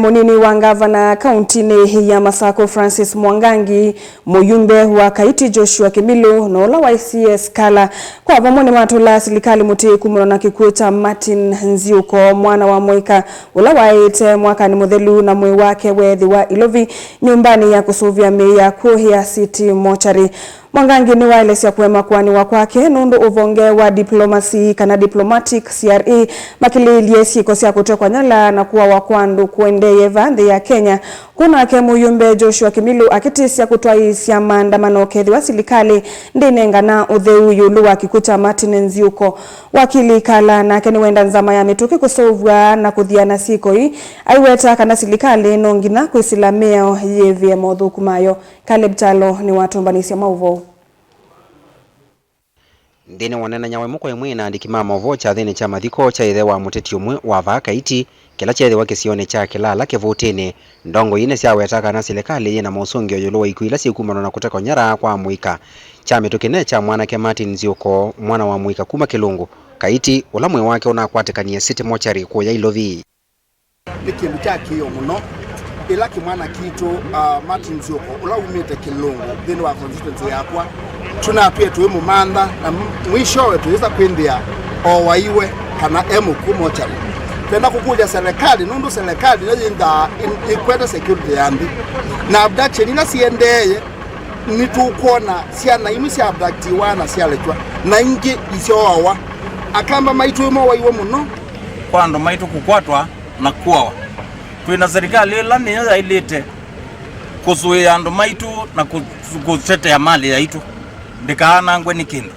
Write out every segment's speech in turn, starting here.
Monini wa gavana kauntini ya Masako Francis Mwangangi, muyumbe wa Kaiti Joshua Kimilu na ula wa ICS Kala kwa vamoni matula silikali muti kumuno na kikuta Martin Nziuko mwana wa Mwika ula wa ite mwaka ni muthelu na mwe wake wethi wa Ilovi nyumbani ya kusuvia meya kuhia City Mochari. Mwangangi ni waelesi ya kuema kwani wa kwake nundu uvonge wa diplomasi kana diplomatic CRE makili liesi kosia kutekwa nyala na kuwa wakwandu kuendeye vandhi ya Kenya. Kuna ke muyumbe Joshua Kimilu akitisia kutwaisia maandamano kethi wa silikali ndinenga na utheu yulu wa kikuta Martin Nziuko. Wakili Kala na keni wenda nzama ya mituki kusovwa na kuthiana siko hii aiweta kana silikali nongina kuisilamea yevye modhu kumayo. Caleb Talo ni watumbanisia mauvo. Ndine wanena nyawe muko yemwe na andikima mauvo cha thini cha mathiko cha ithe wa muteti umwe wa Kaiti kila cha ithe wake sione cha kilala kevotene ndongo ine cia wetaka na serikali na mausungio yulu wa ikuila sikumano na kuteka nyara kwa Mwika cha mitukine cha mwanake Martin Nziuko mwana wa Mwika kuma Kilungu Kaiti ula mwe wake unakwatekania City Mochari kuya Ilovi nikindu cha kiyo muno ila kimwana kitu Martin Nziuko ula umite Kilungu thini wa constituency yakwa tunapia tuwe mumanda na mwishowe tuweza kuindia owaiwe kana Mochari. Tenda kukuja serikali nundu serikali nenda ikweta security yandi na abduction ina siendeye nitukona siana imisi abductiwana sialetwa na ingi isiowawa akamba maitu imo waiwe muno kwando maitu kukwatwa na kuwawa twina serikali ila niya ilete kuzuia ando maitu na kutete ya mali ya itu ndikaana ngwe nikindu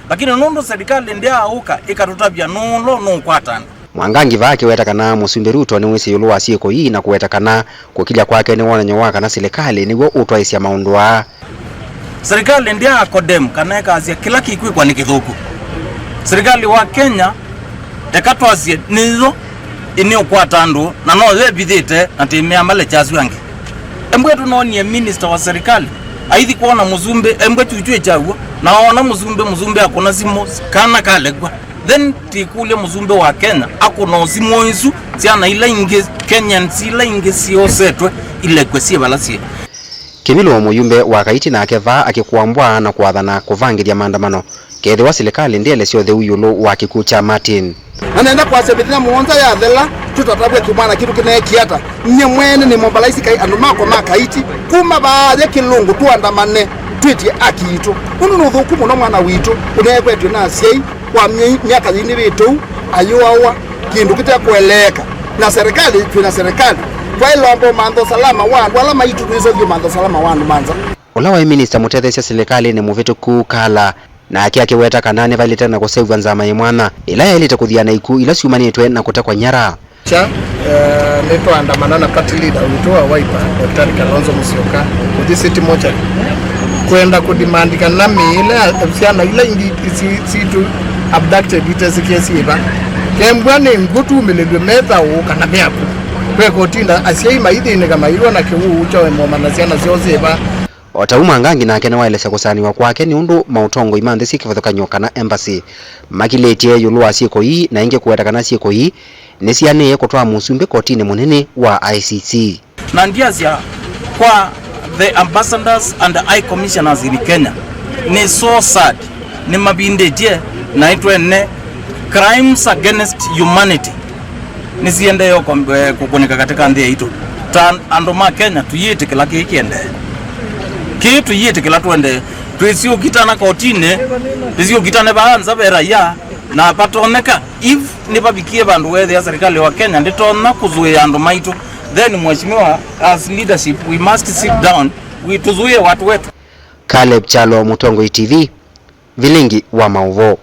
lakini nundu serikali ndia auka ikatutabia nulo nukwatana. Mwangangi vake wetakana musumberuto ni wisi yulu wa sieko hii na kuwetakana kukilya kwake ni wana nyawaka na serikali niwo utwaisia maundua. Serikali ndia akodem kaneka azia kila kikui kwa nikithuku. Serikali wa Kenya tekatwazie nizo ini ukwatandu na no webithite na timea male chazi wangi. Embwe tunonie minister wa serikali aithi kuona muzumbe embwe chuchue chawo na ona muzumbe akona simo kana kalegwa then tikule muzumbe wa Kenya akona simo insu siana ila inge Kenyan sila inge siosetwe ile kwesie balasie. Kimilu muyumbe wa Kaiti na akeva akikuambwa na kuathana kuvangiria maandamano kethi wa serikali ndiele sio theu yulu wa kikucha Martin anaenda kwa sebethina muonza ya thela tutatabwe kimwana kitu kinekiata nye mwene ni mobilize kai andumako Kaiti kuma baadhi Kilungu tuandamane twiti akiito unu nuthuku muno mwana witu unekwetwe na sei kwa miaka yini bitu ayuawa kindu kitakueleka na serikali twina serikali kwa ilombo mando salama wandu wala maitu tuizo mando salama wandu manza ula wa minister mutethesia serikali ni muvituku Kala na akiake weta kanane valita na kusevu nzama ya mwana ila ya ilita kuthiana iku ila siumanitwe na kutekwa nyara cha neto andamana na party leader witoa Wiper Dr. Kalonzo Musyoka kuthi City Mochari kwenda kudimandika na mila siana ila ingi situ abducted itasikiesi iba kembwane ngutu milelwe meta ukana meaku kwe kotinda asiai maithine kama ilwa na kiwu ucho momanasiana sioze iba Otauma Ngangi na kene waelesa kusaniwa kwake ni undu mautongo imande sikivothokanyoka na embassy makiletie yulu wa sieko hii na inge kuwetakana sieko hii nesiane kutwa musumbe kotini munene wa ICC na ndiazia kwa the ambassadors and the high commissioners in Kenya ni so sad ni mabindeje na itwene crimes against humanity nisiende yo kukunika katika ndie ito andoma Kenya tuyite kila kiende kitu yete kila tuende tuisio kitana kotine tuisio kitane baanza bera ya na patoneka if nibabikie bandu wethe ya serikali wa Kenya nditona kuzuia ando maitu then mheshimiwa as leadership we must sit down we tuzuie watu wetu. Caleb Chalo, Mutongo TV, Vilingi wa Mauvo.